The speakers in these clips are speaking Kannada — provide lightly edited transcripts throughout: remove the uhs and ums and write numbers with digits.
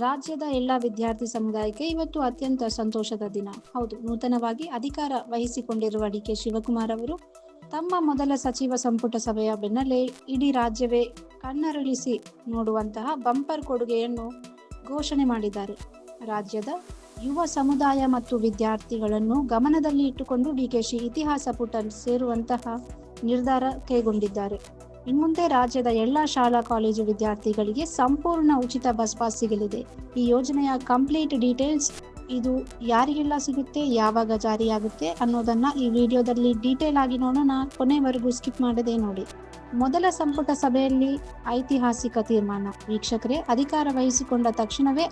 ರಾಜ್ಯದ ಎಲ್ಲಾ ವಿದ್ಯಾರ್ಥಿ ಸಮುದಾಯಕ್ಕೆ ಇವತ್ತು ಅತ್ಯಂತ ಸಂತೋಷದ ದಿನ. ಹೌದು, ನೂತನವಾಗಿ ಅಧಿಕಾರ ವಹಿಸಿಕೊಂಡಿರುವ ಡಿಕೆ ಶಿವಕುಮಾರ್ ಅವರು ತಮ್ಮ ಮೊದಲ ಸಚಿವ ಸಂಪುಟ ಸಭೆಯ ಬೆನ್ನಲ್ಲೇ ಇಡೀ ರಾಜ್ಯವೇ ಕಣ್ಣರಳಿಸಿ ನೋಡುವಂತಹ ಬಂಪರ್ ಕೊಡುಗೆಯನ್ನು ಘೋಷಣೆ ಮಾಡಿದ್ದಾರೆ. ರಾಜ್ಯದ ಯುವ ಸಮುದಾಯ ಮತ್ತು ವಿದ್ಯಾರ್ಥಿಗಳನ್ನು ಗಮನದಲ್ಲಿ ಇಟ್ಟುಕೊಂಡು ಡಿಕೆಶಿ ಇತಿಹಾಸ ಪುಟ ಸೇರುವಂತಹ ನಿರ್ಧಾರ ಕೈಗೊಂಡಿದ್ದಾರೆ. ಇನ್ಮುಂದೆ ರಾಜ್ಯದ ಎಲ್ಲ ಶಾಲಾ ಕಾಲೇಜು ವಿದ್ಯಾರ್ಥಿಗಳಿಗೆ ಸಂಪೂರ್ಣ ಉಚಿತ ಬಸ್ ಪಾಸ್ ಸಿಗಲಿದೆ. ಈ ಯೋಜನೆಯ ಕಂಪ್ಲೀಟ್ ಡೀಟೇಲ್ಸ್, ಇದು ಯಾರಿಗೆಲ್ಲ ಸಿಗುತ್ತೆ, ಯಾವಾಗ ಜಾರಿಯಾಗುತ್ತೆ ಅನ್ನೋದನ್ನ ಈ ವಿಡಿಯೋದಲ್ಲಿ ಡೀಟೇಲ್ ಆಗಿ ನೋಡೋಣ. ಕೊನೆವರೆಗೂ ಸ್ಕಿಪ್ ಮಾಡದೆ ನೋಡಿ. ಮೊದಲ ಸಂಪುಟ ಸಭೆಯಲ್ಲಿ ಐತಿಹಾಸಿಕ ತೀರ್ಮಾನ. ವೀಕ್ಷಕರೇ, ಅಧಿಕಾರ ವಹಿಸಿಕೊಂಡ ತಕ್ಷಣವೇ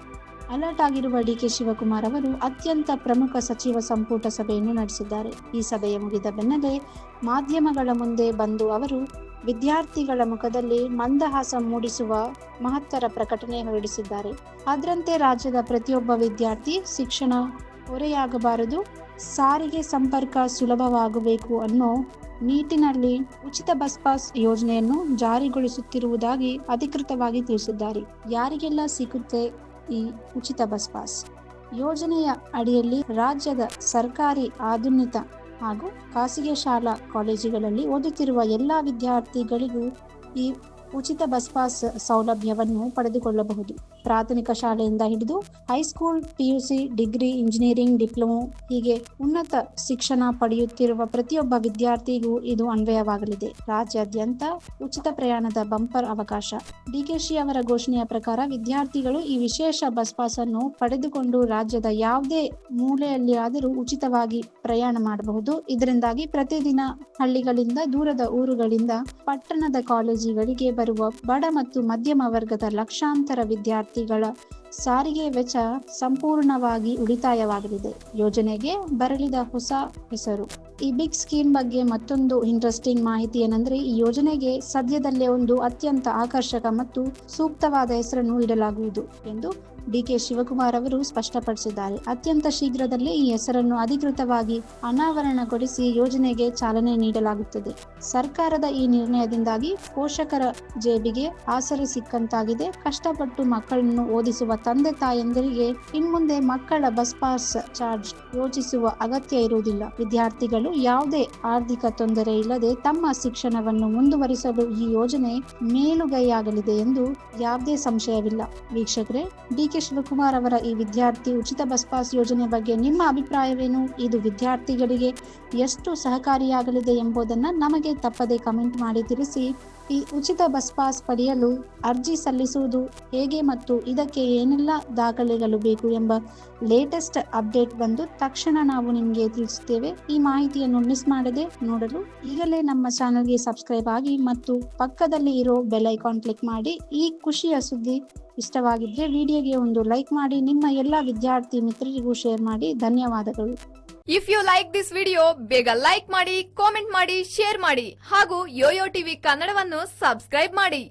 ಅಲರ್ಟ್ ಆಗಿರುವ ಡಿಕೆ ಶಿವಕುಮಾರ್ ಅವರು ಅತ್ಯಂತ ಪ್ರಮುಖ ಸಚಿವ ಸಂಪುಟ ಸಭೆಯನ್ನು ನಡೆಸಿದ್ದಾರೆ. ಈ ಸಭೆಯ ಮುಗಿದ ಬೆನ್ನಲ್ಲೇ ಮಾಧ್ಯಮಗಳ ಮುಂದೆ ಬಂದು ಅವರು ವಿದ್ಯಾರ್ಥಿಗಳ ಮುಖದಲ್ಲಿ ಮಂದಹಾಸ ಮೂಡಿಸುವ ಮಹತ್ತರ ಪ್ರಕಟಣೆ ಹೊರಡಿಸಿದ್ದಾರೆ. ಅದರಂತೆ ರಾಜ್ಯದ ಪ್ರತಿಯೊಬ್ಬ ವಿದ್ಯಾರ್ಥಿ ಶಿಕ್ಷಣ ಹೊರೆಯಾಗಬಾರದು, ಸಾರಿಗೆ ಸಂಪರ್ಕ ಸುಲಭವಾಗಬೇಕು ಅನ್ನೋ ನಿಟ್ಟಿನಲ್ಲಿ ಉಚಿತ ಬಸ್ ಪಾಸ್ ಯೋಜನೆಯನ್ನು ಜಾರಿಗೊಳಿಸುತ್ತಿರುವುದಾಗಿ ಅಧಿಕೃತವಾಗಿ ತಿಳಿಸಿದ್ದಾರೆ. ಯಾರಿಗೆಲ್ಲ ಸಿಗುತ್ತೆ ಈ ಉಚಿತ ಬಸ್ ಪಾಸ್? ಯೋಜನೆಯ ಅಡಿಯಲ್ಲಿ ರಾಜ್ಯದ ಸರ್ಕಾರಿ, ಆಧುನಿಕ ಹಾಗೂ ಖಾಸಗಿ ಶಾಲಾ ಕಾಲೇಜುಗಳಲ್ಲಿ ಓದುತ್ತಿರುವ ಎಲ್ಲ ವಿದ್ಯಾರ್ಥಿಗಳಿಗೂ ಈ ಉಚಿತ ಬಸ್ ಪಾಸ್ ಸೌಲಭ್ಯವನ್ನು ಪಡೆದುಕೊಳ್ಳಬಹುದು. ಪ್ರಾಥಮಿಕ ಶಾಲೆಯಿಂದ ಹಿಡಿದು high school, PUC, degree, engineering, diploma ಹೀಗೆ ಉನ್ನತ ಶಿಕ್ಷಣ ಪಡೆಯುತ್ತಿರುವ ಪ್ರತಿಯೊಬ್ಬ ವಿದ್ಯಾರ್ಥಿಗೂ ಇದು ಅನ್ವಯವಾಗಲಿದೆ. ರಾಜ್ಯಾದ್ಯಂತ ಉಚಿತ ಪ್ರಯಾಣದ ಬಂಪರ್ ಅವಕಾಶ. ಡಿಕೆಶಿ ಅವರ ಘೋಷಣೆಯ ಪ್ರಕಾರ ವಿದ್ಯಾರ್ಥಿಗಳು ಈ ವಿಶೇಷ ಬಸ್ ಪಾಸ್ ಅನ್ನು ಪಡೆದುಕೊಂಡು ರಾಜ್ಯದ ಯಾವುದೇ ಮೂಲೆಯಲ್ಲಿ ಆದರೂ ಉಚಿತವಾಗಿ ಪ್ರಯಾಣ ಮಾಡಬಹುದು. ಇದರಿಂದಾಗಿ ಪ್ರತಿದಿನ ಹಳ್ಳಿಗಳಿಂದ, ದೂರದ ಊರುಗಳಿಂದ ಪಟ್ಟಣದ ಕಾಲೇಜುಗಳಿಗೆ ಬರುವ ಬಡ ಮತ್ತು ಮಧ್ಯಮ ವರ್ಗದ ಲಕ್ಷಾಂತರ ವಿದ್ಯಾರ್ಥಿಗಳ ಸಾರಿಗೆ ವೆಚ್ಚ ಸಂಪೂರ್ಣವಾಗಿ ಉಳಿತಾಯವಾಗಲಿದೆ. ಯೋಜನೆಗೆ ಬರಲಿದ ಹೊಸ ಹೆಸರು. ಈ ಬಿಗ್ ಸ್ಕೀಮ್ ಬಗ್ಗೆ ಮತ್ತೊಂದು ಇಂಟ್ರೆಸ್ಟಿಂಗ್ ಮಾಹಿತಿ ಏನಂದ್ರೆ, ಈ ಯೋಜನೆಗೆ ಸದ್ಯದಲ್ಲೇ ಒಂದು ಅತ್ಯಂತ ಆಕರ್ಷಕ ಮತ್ತು ಸೂಕ್ತವಾದ ಹೆಸರನ್ನು ಇಡಲಾಗುವುದು ಎಂದು ಡಿಕೆ ಶಿವಕುಮಾರ್ ಅವರು ಸ್ಪಷ್ಟಪಡಿಸಿದ್ದಾರೆ. ಅತ್ಯಂತ ಶೀಘ್ರದಲ್ಲೇ ಈ ಹೆಸರನ್ನು ಅಧಿಕೃತವಾಗಿ ಅನಾವರಣಗೊಳಿಸಿ ಯೋಜನೆಗೆ ಚಾಲನೆ ನೀಡಲಾಗುತ್ತದೆ. ಸರ್ಕಾರದ ಈ ನಿರ್ಣಯದಿಂದಾಗಿ ಪೋಷಕರ ಜೇಬಿಗೆ ಆಸರೆ ಸಿಕ್ಕಂತಾಗಿದೆ. ಕಷ್ಟಪಟ್ಟು ಮಕ್ಕಳನ್ನು ಓದಿಸುವ ತಂದೆ ತಾಯಂದಿರಿಗೆ ಇನ್ಮುಂದೆ ಮಕ್ಕಳ ಬಸ್ ಪಾಸ್ ಚಾರ್ಜ್ ಯೋಚಿಸುವ ಅಗತ್ಯ ಇರುವುದಿಲ್ಲ. ವಿದ್ಯಾರ್ಥಿಗಳು ಯಾವುದೇ ಆರ್ಥಿಕ ತೊಂದರೆ ಇಲ್ಲದೆ ತಮ್ಮ ಶಿಕ್ಷಣವನ್ನು ಮುಂದುವರಿಸಲು ಈ ಯೋಜನೆ ಮೇಲುಗೈಯಾಗಲಿದೆ ಎಂದು ಯಾವುದೇ ಸಂಶಯವಿಲ್ಲ. ವೀಕ್ಷಕರೇ, ಡಿಕೆ ಶಿವಕುಮಾರ್ ಅವರ ಈ ವಿದ್ಯಾರ್ಥಿ ಉಚಿತ ಬಸ್ ಪಾಸ್ ಯೋಜನೆ ಬಗ್ಗೆ ನಿಮ್ಮ ಅಭಿಪ್ರಾಯವೇನು? ಇದು ವಿದ್ಯಾರ್ಥಿಗಳಿಗೆ ಎಷ್ಟು ಸಹಕಾರಿಯಾಗಲಿದೆ ಎಂಬುದನ್ನು ನಮಗೆ ತಪ್ಪದೆ ಕಮೆಂಟ್ ಮಾಡಿ ತಿಳಿಸಿ. ಈ ಉಚಿತ ಬಸ್ ಪಾಸ್ ಪಡೆಯಲು ಅರ್ಜಿ ಸಲ್ಲಿಸುವುದು ಹೇಗೆ ಮತ್ತು ಇದಕ್ಕೆ ಏನೆಲ್ಲ ದಾಖಲೆಗಳು ಬೇಕು ಎಂಬ ಲೇಟೆಸ್ಟ್ ಅಪ್ಡೇಟ್ ಬಂದು ತಕ್ಷಣ ನಾವು ನಿಮಗೆ ತಿಳಿಸುತ್ತೇವೆ. ಈ ಮಾಹಿತಿಯನ್ನು ಮಿಸ್ ಮಾಡದೆ ನೋಡಲು ಈಗಲೇ ನಮ್ಮ ಚಾನೆಲ್ಗೆ ಸಬ್ಸ್ಕ್ರೈಬ್ ಆಗಿ ಮತ್ತು ಪಕ್ಕದಲ್ಲಿ ಇರೋ ಬೆಲ್ ಐಕಾನ್ ಕ್ಲಿಕ್ ಮಾಡಿ. ಈ ಖುಷಿಯ ಸುದ್ದಿ ಇಷ್ಟವಾಗಿದ್ರೆ ವಿಡಿಯೋಗೆ ಒಂದು ಲೈಕ್ ಮಾಡಿ, ನಿಮ್ಮ ಎಲ್ಲ ವಿದ್ಯಾರ್ಥಿ ಮಿತ್ರರಿಗೂ ಶೇರ್ ಮಾಡಿ. ಧನ್ಯವಾದಗಳು. If you like this video, ಬೇಗ ಲೈಕ್ ಮಾಡಿ, ಕಾಮೆಂಟ್ ಮಾಡಿ, ಶೇರ್ ಮಾಡಿ ಹಾಗೂ ಯೋಯೋ ಟಿವಿ ಕನ್ನಡವನ್ನು ಸಬ್ಸ್ಕ್ರೈಬ್ ಮಾಡಿ.